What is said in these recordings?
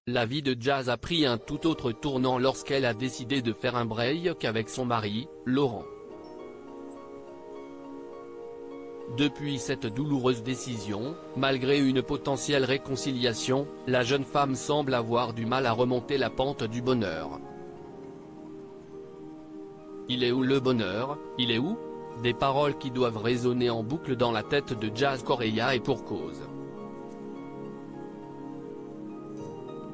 La vie de Jazz a pris un tout autre tournant lorsqu'elle a décidé de faire un break avec son mari, Laurent. Depuis cette douloureuse décision, malgré une potentielle réconciliation, la jeune femme semble avoir du mal à remonter la pente du bonheur. Il est où le bonheur, il est où? Des paroles qui doivent résonner en boucle dans la tête de Jazz Correia et pour cause.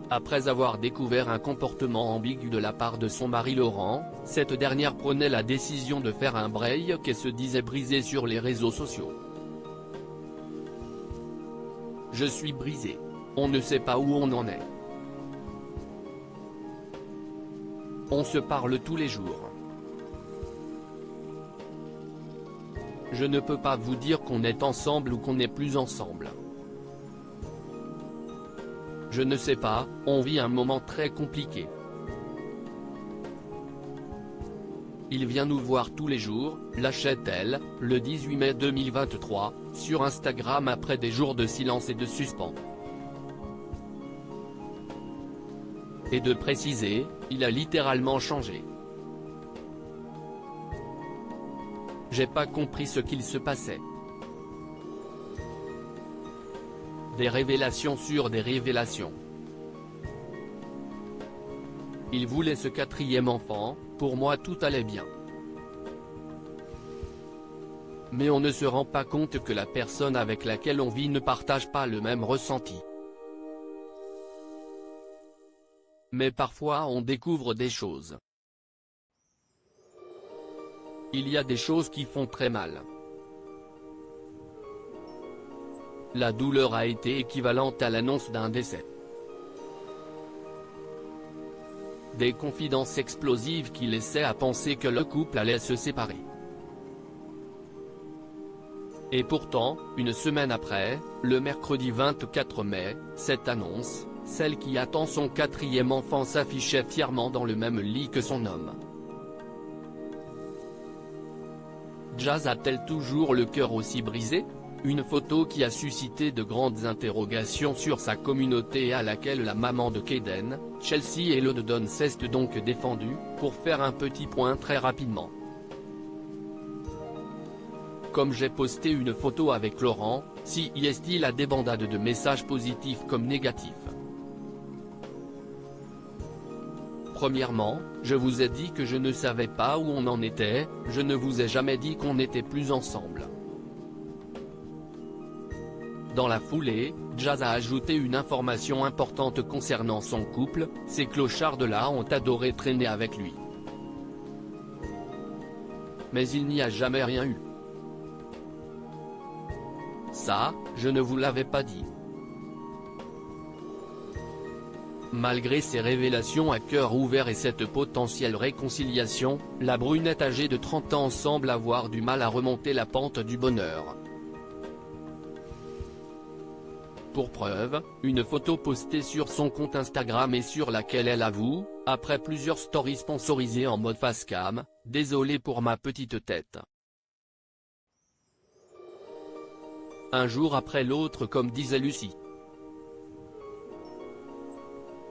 Après avoir découvert un comportement ambigu de la part de son mari Laurent, cette dernière prenait la décision de faire un break et se disait brisée sur les réseaux sociaux. Je suis brisée. On ne sait pas où on en est. On se parle tous les jours. Je ne peux pas vous dire qu'on est ensemble ou qu'on n'est plus ensemble. Je ne sais pas, on vit un moment très compliqué. Il vient nous voir tous les jours, lâchait-elle, le 18 mai 2023, sur Instagram après des jours de silence et de suspens. Et de préciser, il a littéralement changé. J'ai pas compris ce qu'il se passait. Des révélations sur des révélations. Il voulait ce quatrième enfant, pour moi tout allait bien. Mais on ne se rend pas compte que la personne avec laquelle on vit ne partage pas le même ressenti. Mais parfois on découvre des choses. Il y a des choses qui font très mal. La douleur a été équivalente à l'annonce d'un décès. Des confidences explosives qui laissaient à penser que le couple allait se séparer. Et pourtant, une semaine après, le mercredi 24 mai, cette annonce, celle qui attend son quatrième enfant s'affichait fièrement dans le même lit que son homme. Jazz a-t-elle toujours le cœur aussi brisé? Une photo qui a suscité de grandes interrogations sur sa communauté et à laquelle la maman de Kaden, Chelsea Elodon s'est donc défendue, pour faire un petit point très rapidement. Comme j'ai posté une photo avec Laurent, si y est-il a débandade de messages positifs comme négatifs. Premièrement, je vous ai dit que je ne savais pas où on en était, je ne vous ai jamais dit qu'on n'était plus ensemble. Dans la foulée, Jazz a ajouté une information importante concernant son couple, ces clochards-là ont adoré traîner avec lui. Mais il n'y a jamais rien eu. Ça, je ne vous l'avais pas dit. Malgré ces révélations à cœur ouvert et cette potentielle réconciliation, la brunette âgée de 30 ans semble avoir du mal à remonter la pente du bonheur. Pour preuve, une photo postée sur son compte Instagram et sur laquelle elle avoue, après plusieurs stories sponsorisées en mode facecam, « Désolé pour ma petite tête ». Un jour après l'autre comme disait Lucie.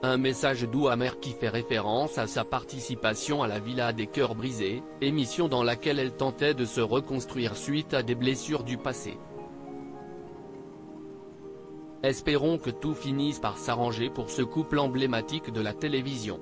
Un message doux amer qui fait référence à sa participation à la Villa des Cœurs Brisés, émission dans laquelle elle tentait de se reconstruire suite à des blessures du passé. Espérons que tout finisse par s'arranger pour ce couple emblématique de la télévision.